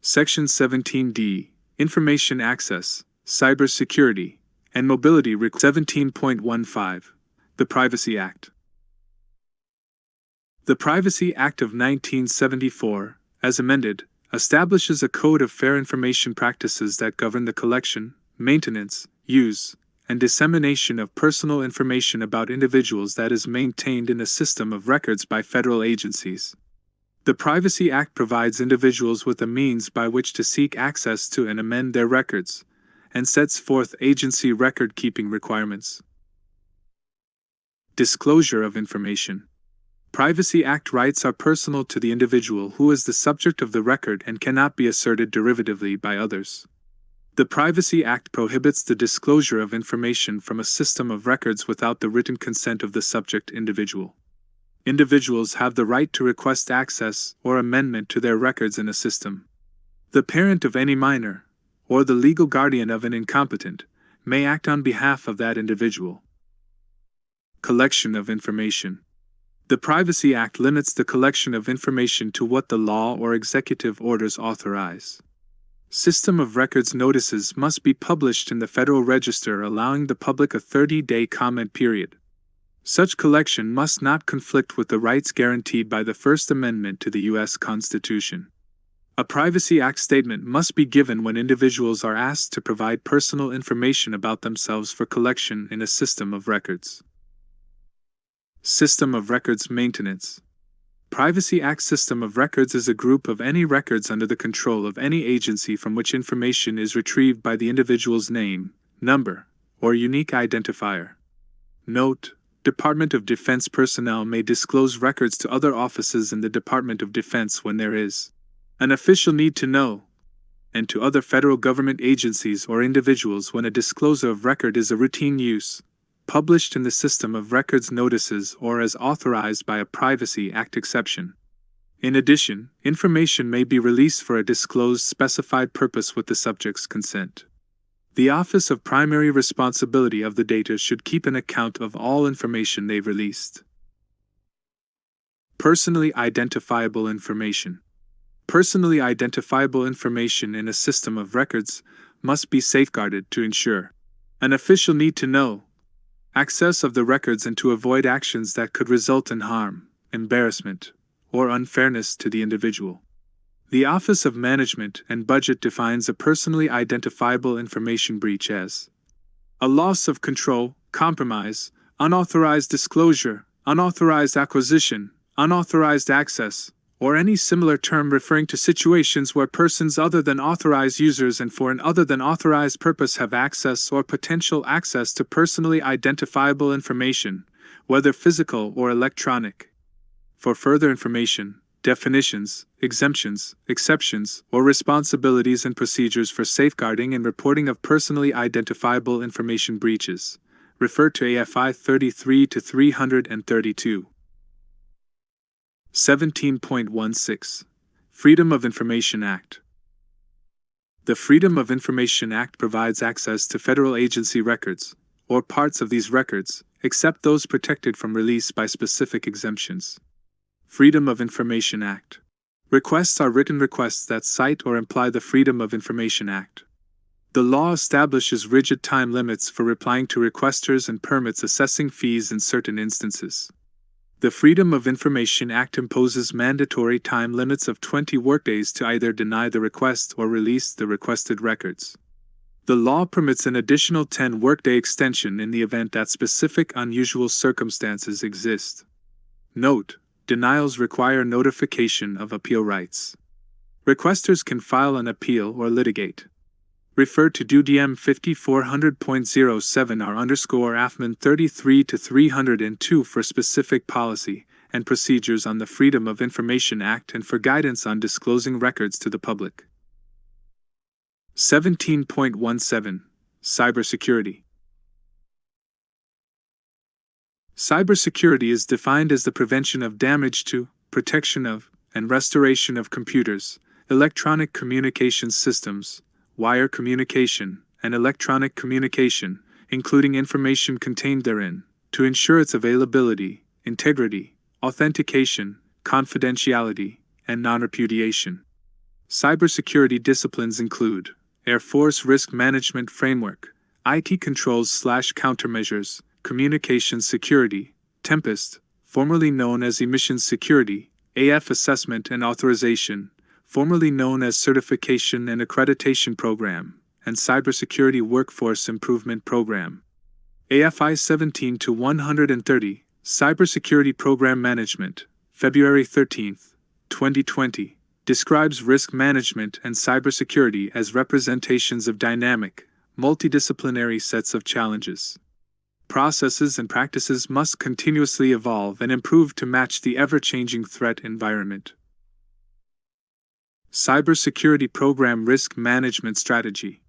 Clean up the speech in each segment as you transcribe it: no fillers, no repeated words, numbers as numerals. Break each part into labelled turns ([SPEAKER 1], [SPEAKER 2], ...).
[SPEAKER 1] Section 17D, Information Access, Cybersecurity, and Mobility. 17.15, the Privacy Act. The Privacy Act of 1974, as amended, establishes a code of fair information practices that govern the collection, maintenance, use, and dissemination of personal information about individuals that is maintained in a system of records by federal agencies. The Privacy Act provides individuals with a means by which to seek access to and amend their records, and sets forth agency record-keeping requirements. Disclosure of information. Privacy Act rights are personal to the individual who is the subject of the record and cannot be asserted derivatively by others. The Privacy Act prohibits the disclosure of information from a system of records without the written consent of the subject individual. Individuals have the right to request access or amendment to their records in a system. The parent of any minor, or the legal guardian of an incompetent, may act on behalf of that individual. Collection of information. The Privacy Act limits the collection of information to what the law or executive orders authorize. System of Records notices must be published in the Federal Register, allowing the public a 30-day comment period. Such collection must not conflict with the rights guaranteed by the First Amendment to the U.S. Constitution. A Privacy Act statement must be given when individuals are asked to provide personal information about themselves for collection in a system of records. System of Records Maintenance. Privacy Act System of Records is a group of any records under the control of any agency from which information is retrieved by the individual's name, number, or unique identifier. Note: Department of Defense personnel may disclose records to other offices in the Department of Defense when there is an official need to know, and to other federal government agencies or individuals when a disclosure of record is a routine use, published in the System of Records notices or as authorized by a Privacy Act exception. In addition, information may be released for a disclosed specified purpose with the subject's consent. The Office of Primary Responsibility of the Data should keep an account of all information they've released. Personally identifiable information. Personally identifiable information in a system of records must be safeguarded to ensure an official need to know access of the records and to avoid actions that could result in harm, embarrassment, or unfairness to the individual. The Office of Management and Budget defines a personally identifiable information breach as a loss of control, compromise, unauthorized disclosure, unauthorized acquisition, unauthorized access, or any similar term referring to situations where persons other than authorized users and for an other than authorized purpose have access or potential access to personally identifiable information, whether physical or electronic. For further information, definitions, exemptions, exceptions, or responsibilities and procedures for safeguarding and reporting of personally identifiable information breaches, refer to AFI 33 to 332. 17.16. Freedom of Information Act. The Freedom of Information Act provides access to federal agency records, or parts of these records, except those protected from release by specific exemptions. Freedom of Information Act. Requests are written requests that cite or imply the Freedom of Information Act. The law establishes rigid time limits for replying to requesters and permits assessing fees in certain instances. The Freedom of Information Act imposes mandatory time limits of 20 workdays to either deny the request or release the requested records. The law permits an additional 10 workday extension in the event that specific unusual circumstances exist. Note: denials require notification of appeal rights. Requesters can file an appeal or litigate. Refer to DUDM 5400.07R_AFMAN 33 to 302 for specific policy and procedures on the Freedom of Information Act and for guidance on disclosing records to the public. 17.17. Cybersecurity. Cybersecurity is defined as the prevention of damage to, protection of, and restoration of computers, electronic communications systems, wire communication, and electronic communication, including information contained therein, to ensure its availability, integrity, authentication, confidentiality, and non-repudiation. Cybersecurity disciplines include Air Force Risk Management Framework, IT Controls/Countermeasures, Communications Security, Tempest, formerly known as Emissions Security, AF Assessment and Authorization, formerly known as Certification and Accreditation Program, and Cybersecurity Workforce Improvement Program. AFI 17-130, Cybersecurity Program Management, February 13, 2020, describes risk management and cybersecurity as representations of dynamic, multidisciplinary sets of challenges. Processes and practices must continuously evolve and improve to match the ever-changing threat environment. Cybersecurity Program Risk Management Strategy.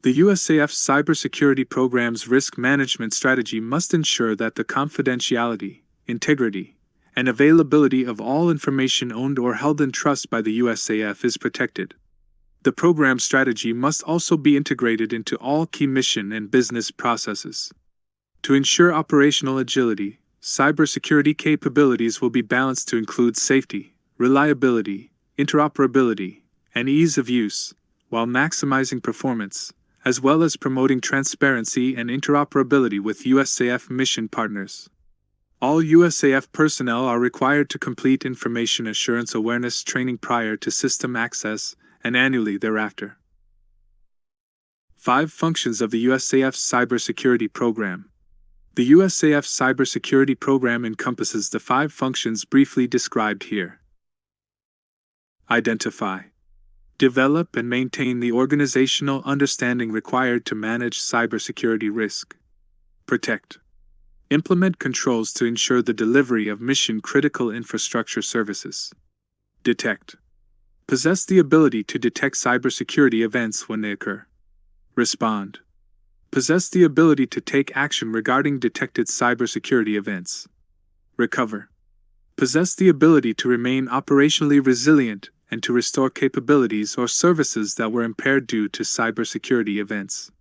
[SPEAKER 1] The USAF Cybersecurity Program's risk management strategy must ensure that the confidentiality, integrity, and availability of all information owned or held in trust by the USAF is protected. The program strategy must also be integrated into all key mission and business processes. To ensure operational agility, cybersecurity capabilities will be balanced to include safety, reliability, interoperability, and ease of use, while maximizing performance, as well as promoting transparency and interoperability with USAF mission partners. All USAF personnel are required to complete information assurance awareness training prior to system access and annually thereafter. 5 functions of the USAF Cybersecurity Program. The USAF Cybersecurity Program encompasses the 5 functions briefly described here. Identify. Develop and maintain the organizational understanding required to manage cybersecurity risk. Protect. Implement controls to ensure the delivery of mission-critical infrastructure services. Detect. Possess the ability to detect cybersecurity events when they occur. Respond. Possess the ability to take action regarding detected cybersecurity events. Recover. Possess the ability to remain operationally resilient and to restore capabilities or services that were impaired due to cybersecurity events.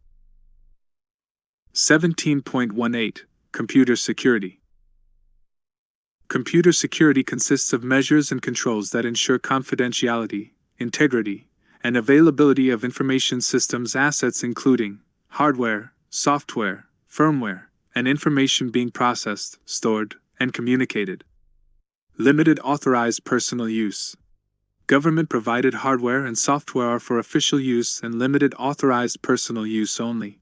[SPEAKER 1] 17.18 Computer Security. Computer security consists of measures and controls that ensure confidentiality, integrity, and availability of information systems assets including hardware, software, firmware, and information being processed, stored, and communicated. Limited authorized personal use. Government-provided hardware and software are for official use and limited authorized personal use only.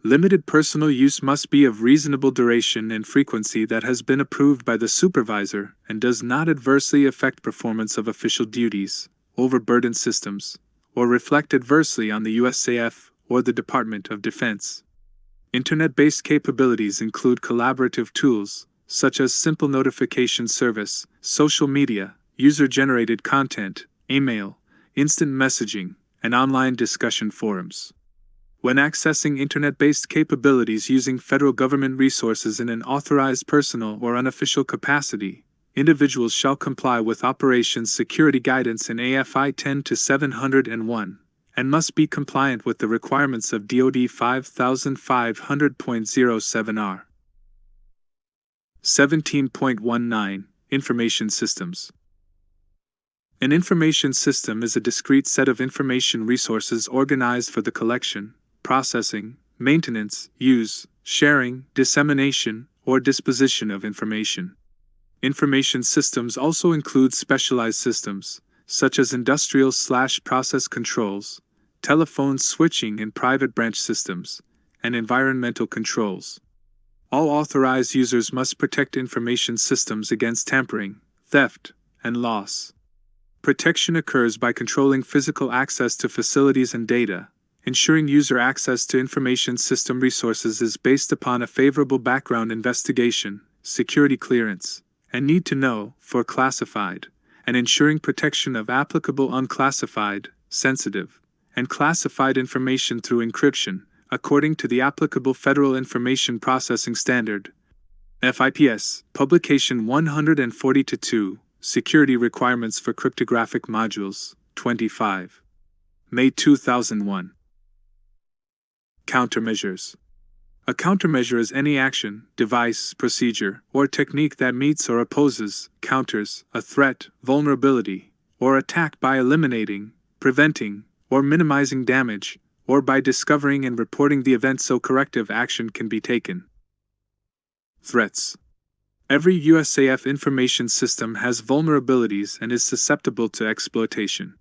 [SPEAKER 1] Limited personal use must be of reasonable duration and frequency that has been approved by the supervisor and does not adversely affect performance of official duties, overburden systems, or reflect adversely on the USAF or the Department of Defense. Internet-based capabilities include collaborative tools, such as simple notification service, social media, user-generated content, email, instant messaging, and online discussion forums. When accessing internet-based capabilities using federal government resources in an authorized personal or unofficial capacity, individuals shall comply with Operations Security Guidance in AFI 10-701, and must be compliant with the requirements of DoD 5500.07R. 17.19 Information Systems. An information system is a discrete set of information resources organized for the collection, processing, maintenance, use, sharing, dissemination, or disposition of information. Information systems also include specialized systems, such as industrial/process controls, telephone switching and private branch systems, and environmental controls. All authorized users must protect information systems against tampering, theft, and loss. Protection occurs by controlling physical access to facilities and data. Ensuring user access to information system resources is based upon a favorable background investigation, security clearance, and need to know for classified, and ensuring protection of applicable unclassified, sensitive, and classified information through encryption, according to the applicable Federal Information Processing Standard, FIPS, Publication 140-2, Security Requirements for Cryptographic Modules, 25. May 2001. Countermeasures. A countermeasure is any action, device, procedure, or technique that meets or opposes, counters, a threat, vulnerability, or attack by eliminating, preventing, or minimizing damage, or by discovering and reporting the event so corrective action can be taken. Threats. Every USAF information system has vulnerabilities and is susceptible to exploitation.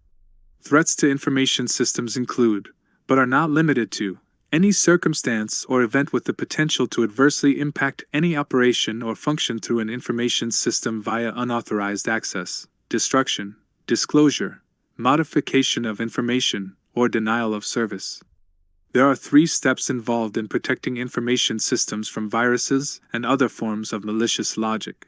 [SPEAKER 1] Threats to information systems include, but are not limited to, any circumstance or event with the potential to adversely impact any operation or function through an information system via unauthorized access, destruction, disclosure, modification of information, or denial of service. There are 3 steps involved in protecting information systems from viruses and other forms of malicious logic.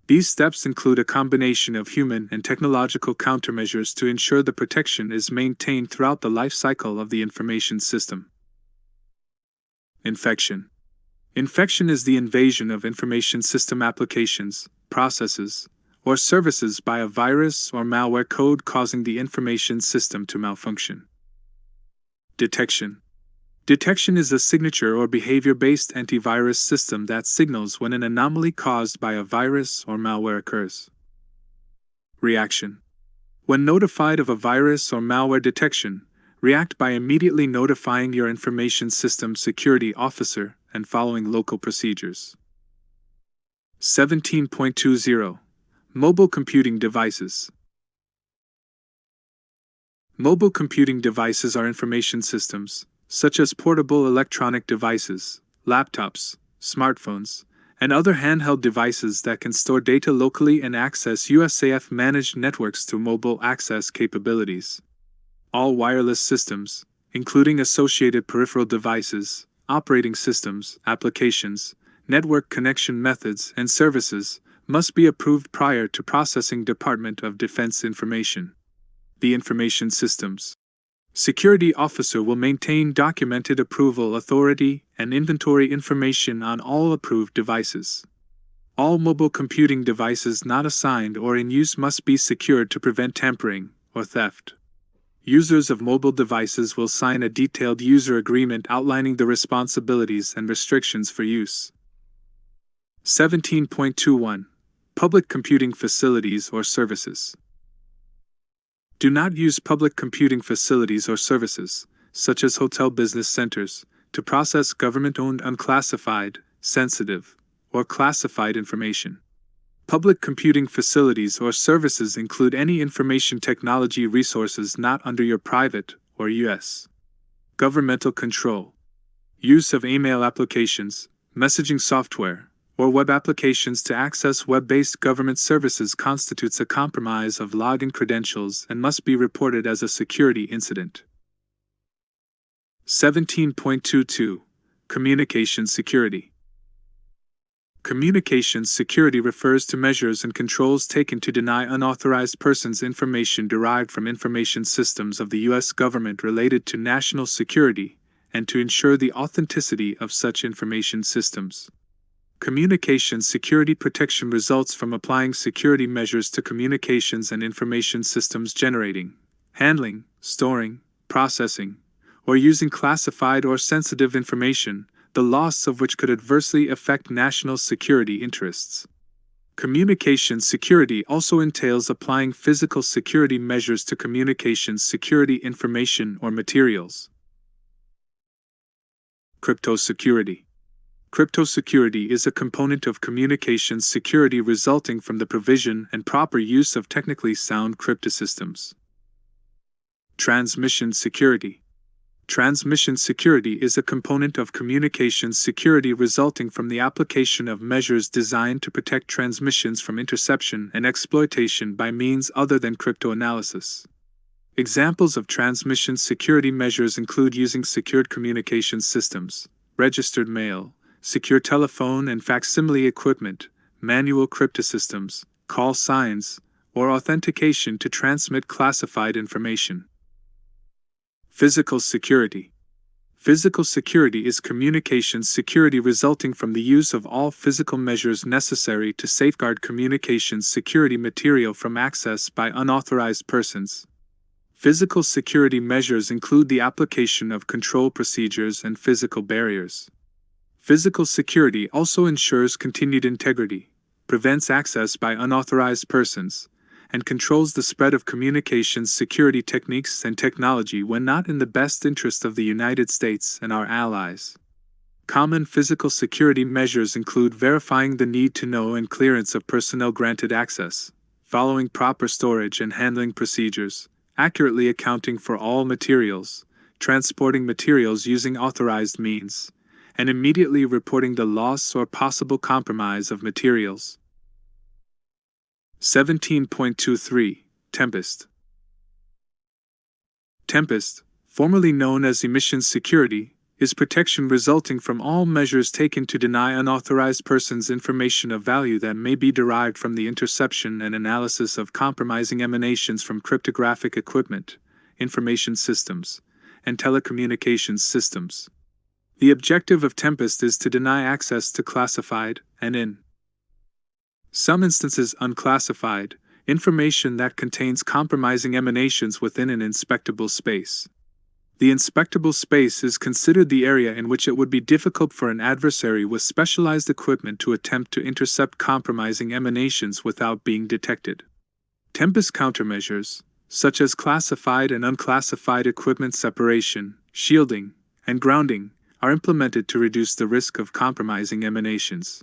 [SPEAKER 1] These steps include a combination of human and technological countermeasures to ensure the protection is maintained throughout the life cycle of the information system. Infection. Infection is the invasion of information system applications, processes, or services by a virus or malware code causing the information system to malfunction. Detection. Detection is a signature or behavior-based antivirus system that signals when an anomaly caused by a virus or malware occurs. Reaction. When notified of a virus or malware detection, react by immediately notifying your information system security officer and following local procedures. 17.20. Mobile computing devices. Mobile computing devices are information systems, such as portable electronic devices, laptops, smartphones, and other handheld devices that can store data locally and access USAF-managed networks through mobile access capabilities. All wireless systems, including associated peripheral devices, operating systems, applications, network connection methods, and services, must be approved prior to processing Department of Defense information. The information systems security officer will maintain documented approval authority and inventory information on all approved devices. All mobile computing devices not assigned or in use must be secured to prevent tampering or theft. Users of mobile devices will sign a detailed user agreement outlining the responsibilities and restrictions for use. 17.21. Public computing facilities or services. Do not use public computing facilities or services, such as hotel business centers, to process government-owned unclassified, sensitive, or classified information. Public computing facilities or services include any information technology resources not under your private or U.S. governmental control. Use of email applications, messaging software, or web applications to access web-based government services constitutes a compromise of login credentials and must be reported as a security incident. 17.22. Communication security. Communications security refers to measures and controls taken to deny unauthorized persons information derived from information systems of the U.S. government related to national security, and to ensure the authenticity of such information systems. Communications security protection results from applying security measures to communications and information systems generating, handling, storing, processing, or using classified or sensitive information, the loss of which could adversely affect national security interests. Communications security also entails applying physical security measures to communications security information or materials. Cryptosecurity. Cryptosecurity is a component of communications security resulting from the provision and proper use of technically sound cryptosystems. Transmission security. Transmission security is a component of communications security resulting from the application of measures designed to protect transmissions from interception and exploitation by means other than cryptoanalysis. Examples of transmission security measures include using secured communications systems, registered mail, secure telephone and facsimile equipment, manual cryptosystems, call signs, or authentication to transmit classified information. Physical security. Physical security is communications security resulting from the use of all physical measures necessary to safeguard communications security material from access by unauthorized persons. Physical security measures include the application of control procedures and physical barriers. Physical security also ensures continued integrity, prevents access by unauthorized persons, and controls the spread of communications security techniques and technology when not in the best interest of the United States and our allies. Common physical security measures include verifying the need to know and clearance of personnel granted access, following proper storage and handling procedures, accurately accounting for all materials, transporting materials using authorized means, and immediately reporting the loss or possible compromise of materials. 17.23 Tempest. Tempest, formerly known as emissions security, is protection resulting from all measures taken to deny unauthorized persons information of value that may be derived from the interception and analysis of compromising emanations from cryptographic equipment, information systems, and telecommunications systems. The objective of Tempest is to deny access to classified, and in some instances unclassified, information that contains compromising emanations within an inspectable space. The inspectable space is considered the area in which it would be difficult for an adversary with specialized equipment to attempt to intercept compromising emanations without being detected. Tempest countermeasures, such as classified and unclassified equipment separation, shielding, and grounding, are implemented to reduce the risk of compromising emanations.